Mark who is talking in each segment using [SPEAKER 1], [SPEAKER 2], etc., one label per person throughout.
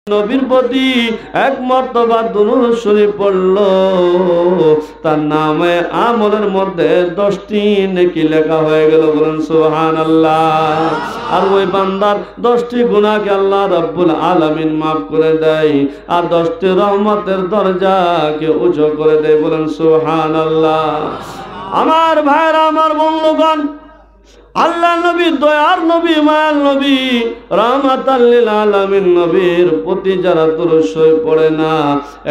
[SPEAKER 1] নবীর প্রতি এক মর্তবা দুরূদ শরীফ পড়ল, তার নামে আমলের মধ্যে 10টি নেকি লেখা হয়ে গেল। বলেন সুবহানাল্লাহ। আর ওই বান্দার 10টি গুনাহকে আল্লাহ রাব্বুল আলামিন মাফ করে দেয়, আর 10টি রহমতের দরজাকে উঁচু করে দেয়। বলেন সুবহানাল্লাহ। আমার ভাইরা, আমার বন্ধুগণ, আল্লাহ নবী, দয়ার নবী, মায়ার নবী, রাহমাতাল লিল আলামিন নবীর প্রতি যারা দুরূদ শরীফ পড়ে না,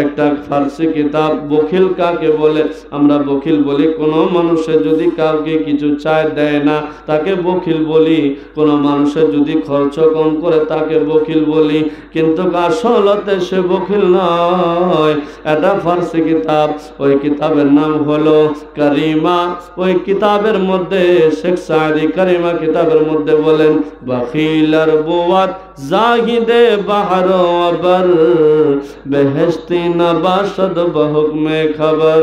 [SPEAKER 1] একটা ফারসি কিতাব বখিল কাকে বলে? আমরা বখিল বলি কোনো মানুষের যদি কাউকে কিছু চায় দেয় না তাকে বখিল বলি, কোনো মানুষের যদি খরচ কম করে তাকে বখিল বলি, কিন্তু আসলতে সে বখিল নয়। এটা ফারসি কিতাব, ওই কিতাবের নাম হলো কারিমা। ওই কিতাবের মধ্যে শেখ সাদি কারিমা কিতাবের মধ্যে বলেন, বখিলার বুয়াত জাহিদে বাহর আবার বেহেশতি নবাশদ বহুকমে খবর।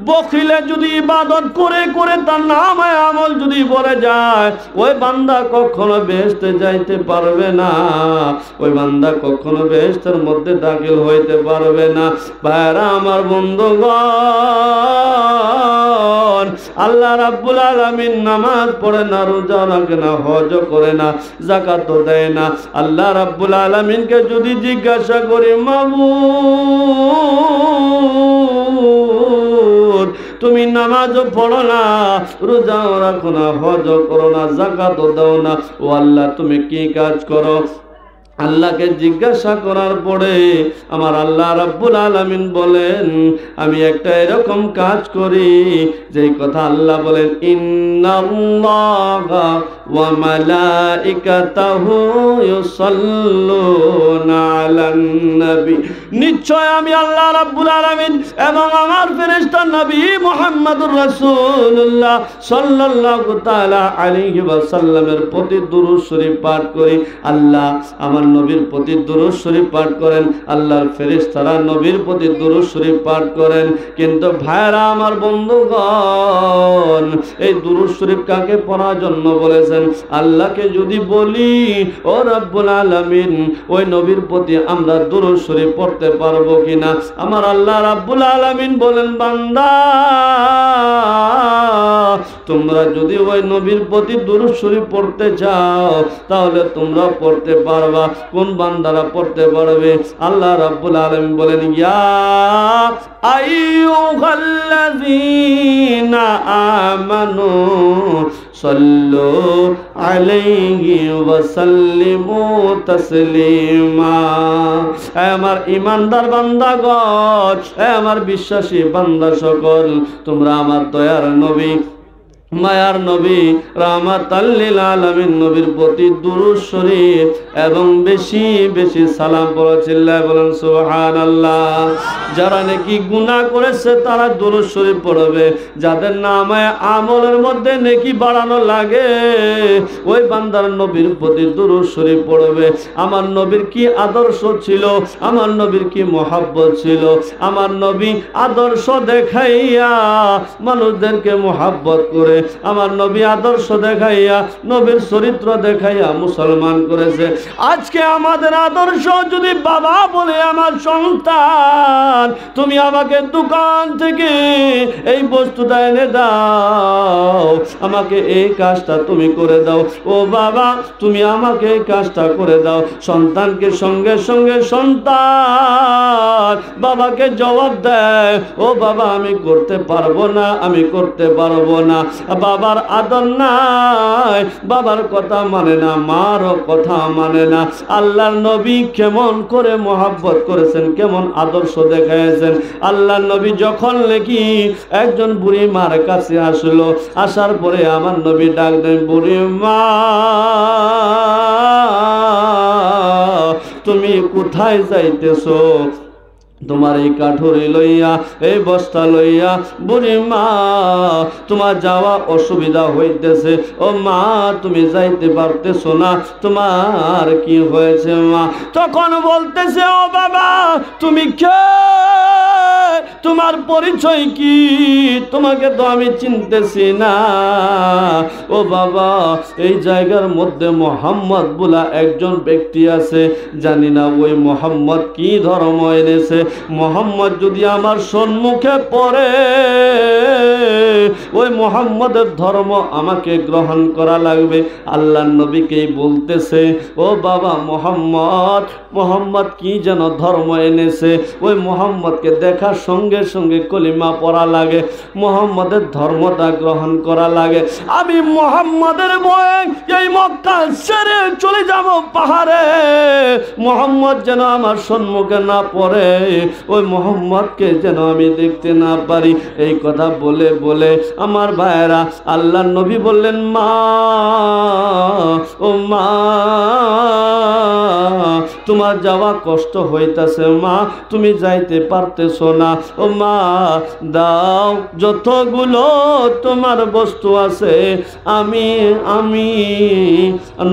[SPEAKER 1] বখিলে যদি ইবাদত করে করে তার নামে আমল যদি ভরে যায়, ওই বান্দা কখনো বেহেশতে যাইতে পারবে না, ওই বান্দা কখনো বেহেশতের মধ্যে দাখিল হইতে পারবে না। ভাইরা আমার, বন্ধুগণ, আল্লাহ রাব্বুল আলামিন নামাজ পড়ে না, রোজা রাখে না, হজ করে না, যাকাত দেয় না। আল্লাহ রাব্বুল আলামিনকে যদি জিজ্ঞাসা করি, মাবুদ তুমি নামাজও পড়ো না, রোজাও রাখো না, হজ করো না, যাকাত দাও না, ও আল্লাহ তুমি কি কাজ করো? আল্লাহকে জিজ্ঞাসা করার পরে আমার আল্লাহ রাব্বুল আলামিন বলেন, আমি একটা এরকম কাজ করি যেই কথা আল্লাহ বলেন, ইন্নাল্লাহা ওয়া মালাইকাতাহু ইউসাল্লুনা আলান নবী। নিশ্চয় আমি আল্লাহ রাব্বুল আলামিন এবং আমার ফেরেশতা নবী মুহাম্মদুর রাসূলুল্লাহ সাল্লাল্লাহু তাআলা আলাইহি ওয়াসাল্লামের প্রতি দুরূদ শরীফ পাঠ করি। আল্লাহ আমার নবীর প্রতি দুরূদ শরীফ পাঠ করেন, আল্লাহর ফেরেশতারা নবীর প্রতি দুরূদ শরীফ পাঠ করেন। কিন্তু ভাইরা আমার, বন্ধুগণ, এই দুরূদ শরীফ কাকে পড়ার জন্য বলেছেন? আল্লাহকে যদি বলি, ও রব্বুল আলামিন ওই নবীর প্রতি আমরা দুরূদ শরীফ পড়তে পারবো কিনা? আমার আল্লাহ রাব্বুল আলামিন বলেন, বান্দা তোমরা যদি ওই নবীর প্রতি দুরূদ শরীফ পড়তে চাও তাহলে তোমরা পড়তে পারবা। কোন বান্দারা পড়তে পারবে? আল্লাহ রাব্বুল আলামিন বলেন, ইয়া আইয়ুহাল্লাযীনা আমানু সাল্লু আলাইহি ওয়া সাল্লিমু তাসলিমা। আমার ঈমানদার বান্দাগণ, আমার বিশ্বাসী বান্দা সকল, তোমরা আমার দয়ার নবী, মায়ার নবী, রাহমাতাল লিল আলামিন নবীর প্রতি দুরূদ শরীফ এবং বেশি বেশি সালাম পড়ো। চিল্লায় বলেন সুবহানাল্লাহ। যারা নেকি গুনাহ করেছে তারা দুরূদ শরীফ পড়বে, যাদের নামে আমলের মধ্যে নেকি বাড়ানো লাগে ওই বান্দার নবীর প্রতি দুরূদ শরীফ পড়বে। আমার নবীর কি আদর্শ ছিল, আমার নবীর কি মহব্বত ছিল। আমার নবী আদর্শ দেখাইয়া মানুষদেরকে মহব্বত করে, আমার নবী আদর্শ দেখাইয়া, নবীর চরিত্র দেখাইয়া মুসলমান করেছে। আজকে আমাদের আদর্শ যদি বাবা বলে, আমার সন্তান তুমি আমাকে দোকান থেকে এই বস্তুটা এনে দাও, আমাকে এই কাজটা তুমি করে দাও, ও বাবা তুমি আমাকে এই কাজটা করে দাও, সন্তানকে সঙ্গে সঙ্গে সন্তান বাবাকে জবাব দেয়, ও বাবা আমি করতে পারবো না, আমি করতে পারবো না। বাবার আদর নাই, বাবার কথা মানে না, মারও কথা মানে না। আল্লাহর নবী কেমন করে মহব্বত করেছেন, কেমন আদর্শ দেখাইছেন। আল্লাহর নবী যখন নাকি একজন বুড়ি মার কাছে আসলো, আসার পরে আমার নবী ডাক দেন, বুড়ি মা তুমি কোথায় যাইতেছো? তোমার এই কাঠুরি লইয়া এই বস্তা লইয়া বুড়ি মা তোমার যাওয়া অসুবিধা হইতেছে। ও মা তুমি যাইতে পারতেছো না, তোমার কি হয়েছে মা? তখন বলতেছে, ও বাবা তুমি কে, তোমার পরিচয় কি? তোমাকে তো আমি চিনতেছি না। ও বাবা এই জায়গার মধ্যে মোহাম্মদ বলা একজন ব্যক্তি আছে, জানি না ওই মোহাম্মদ কি ধর্ম এনেছে। মোহাম্মদ যদি আমার সম্মুখে পড়ে ওই মোহাম্মদের ধর্ম আমাকে গ্রহণ করা লাগবে। আল্লাহর নবীকেই বলতেছে, ও বাবা মোহাম্মদ কি যেন ধর্ম এনেছে, ওই মোহাম্মদকে দেখার সঙ্গে সঙ্গে কলিমা পড়া লাগে, মোহাম্মদের ধর্মটা গ্রহণ করা লাগে। আমি মোহাম্মদের ভয়ে এই মক্কা ছেড়ে চলে যাব পাহাড়ে, মোহাম্মদ যেন আমার সম্মুখে না পড়ে, ওই মোহাম্মদকে যেন আমি দেখতে না পারি। এই কথা বলে বলে আমার ভাইয়েরা আল্লাহর নবী বললেন, মা ও মা তোমার যাওয়া কষ্ট হইতাছে মা, তুমি যাইতে পারতেছো না। ও মা দাও যতগুলো তোমার বস্তু আছে, আমি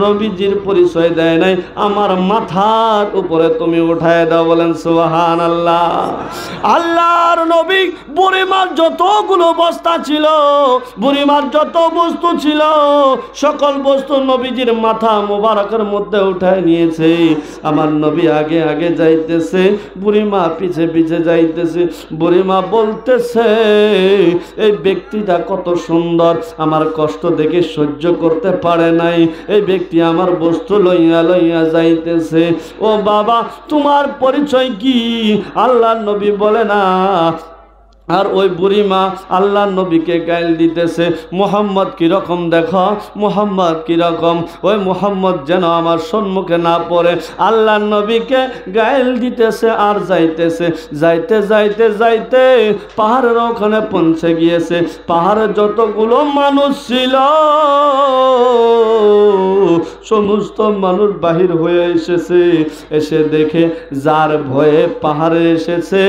[SPEAKER 1] নবীজির পরিচয় দেয় নাই, আমার মাথার উপরে তুমি উঠায় দাও। বলেন সুবহানাল্লাহ। আল্লাহর নবী বুড়িমার যতগুলো বস্তা ছিল, বুড়িমার যত বস্তু ছিল, সকল বস্তু নবীজির মাথা মোবারকের মধ্যে উঠায় নিয়েছে। আমার নবী আগে আগে যাইতেছে, বুড়িমা পিছে পিছে যাইতেছে। বুড়িমা বলতেছে, এই ব্যক্তিটা কত সুন্দর, আমার কষ্ট দেখে সহ্য করতে পারে নাই, এই ব্যক্তি আমার বস্তু লইয়া লইয়া যাইতেছে। ও বাবা তোমার পরিচয় কি? আল্লাহর নবী বলে না। আর ওই বুড়িমা আল্লাহ নবীকে গাইল দিতেছে, মোহাম্মদ কিরকম দেখো, মোহাম্মদ কিরকম, ওই মোহাম্মদ যেন আমার সম্মুখে না পড়ে। আল্লাহ নবীকে গাইল দিতেছে আর যাইতেছে। যাইতে যাইতে যাইতে পাহাড়ের ওখানে পৌঁছে গিয়েছে। পাহাড়ে যতগুলো মানুষ ছিল সমস্ত মানুষ বাহির হয়ে এসেছে। এসে দেখে যার ভয়ে পাহাড়ে এসেছে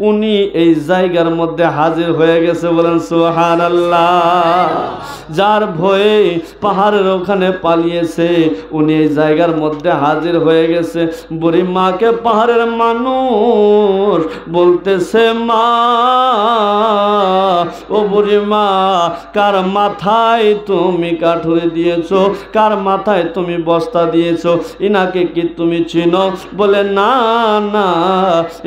[SPEAKER 1] উনি এই জায়গার মধ্যে হাজির হয়ে গেছে। বলেন সুবহানাল্লাহ। যার ভয়ে পাহাড়ের ওখানে পালিয়েছে উনি এই জায়গার মধ্যে হাজির হয়ে গেছে। বুড়ি মাকে পাহাড়ের মানুষ বলতেছে, মা ও বুড়ি মা কার মাথায় তুমি কাঠুরি দিয়েছো, কার মাথায় তুমি বস্তা দিয়েছো, ইনাকে কি তুমি চিনো? বলে না না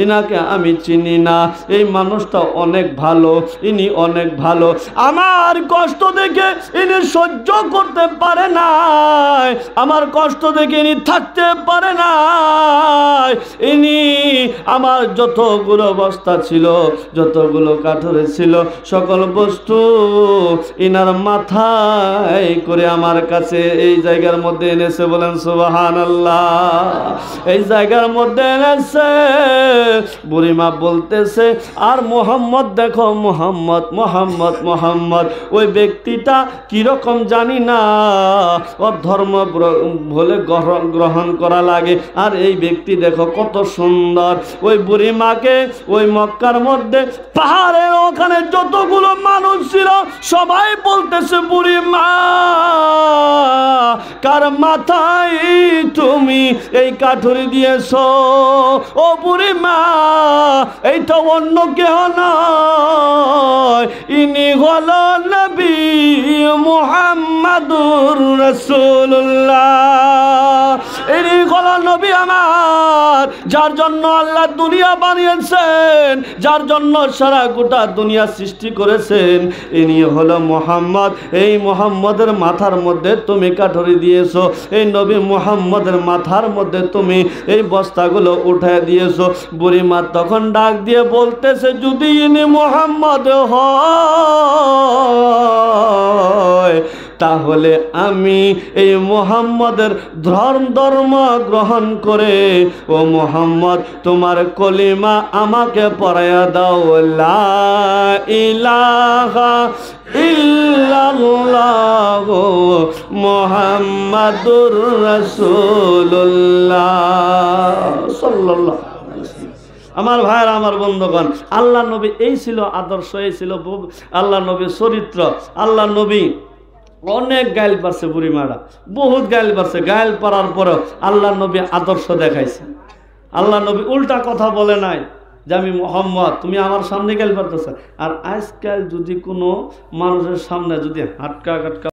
[SPEAKER 1] ইনাকে আমি চিনি না, এই মানুষটা অনেক ভালো, ইনি অনেক ভালো, আমার কষ্ট দেখে ইনি সহ্য করতে পারে না, আমার কষ্ট দেখে ইনি থাকতে পারে না, ইনি আমার যতগুলো বস্তা ছিল, যতগুলো কাঠুরে ছিল, সকল বস্তু ইনার মাথায় করে আমার কাছে এই জায়গার মধ্যে এনেছে। বলেন সুবহানাল্লাহ। এই জায়গার মধ্যে এনেছে। বুড়িমা বলতেছে, আর মোহাম্মদ দেখো, মোহাম্মদ মোহাম্মদ মোহাম্মদ ওই ব্যক্তিটা কিরকম জানি না, ওর ধর্ম বলে গ্রহণ করা লাগে, আর এই ব্যক্তি দেখো কত সুন্দর। ওই বুড়িমাকে ওই মক্কার মধ্যে পাহাড়ের ওখানে যতগুলো মানুষ ছিল সবাই বলতেছে, বুড়িমা কার মাথায় তুমি এই কাঠুরি দিয়েছো? ও বুড়িমা এইটা অন্য কেহ নয়, ইনি হলো নবী মুহাম্মাদুর রাসূলুল্লাহ, ইনি হলো নবী আমার, যার জন্য আল্লাহ দুনিয়া বানিয়েছেন, যার জন্য সারা গোটা দুনিয়া সৃষ্টি করেছেন, ইনি হলো মুহাম্মদ। এই মুহাম্মদের মাথার মধ্যে তুমি কাঠুরি দিয়েছো, এই নবী মুহাম্মদের মাথার মধ্যে তুমি এই বস্তাগুলো উঠায় দিয়েছো। বুড়িমা তখন ডাক দিয়ে বলতেছে, যদি ইনি মুহাম্মদ হয় তাহলে আমি এই মুহাম্মদের ধর্ম গ্রহণ করে, ও মুহাম্মদ তোমার কলিমা আমাকে পড়ায়া দাও, লা ইলাহা ইল্লাল্লাহ মুহাম্মাদুর রাসূলুল্লাহ সাল্লাল্লাহু আলাইহি ওয়াসাল্লাম। আমার ভাইয়েরা, আমার বন্ধুগণ, আল্লাহ নবী এই ছিল আদর্শ, এই ছিল আল্লাহ নবীর চরিত্র। আল্লাহ নবী অনেক গাইল পারছে, বুড়িমারা বহুত গাইল পারছে, গাইল পারার পরেও আল্লাহ নবী আদর্শ দেখাইছে। আল্লাহ নবী উল্টা কথা বলে নাই যে আমি মুহাম্মদ, তুমি আমার সামনে গাইল পারতেছ। আর আজকাল যদি কোনো মানুষের সামনে যদি হাটকা কাটকা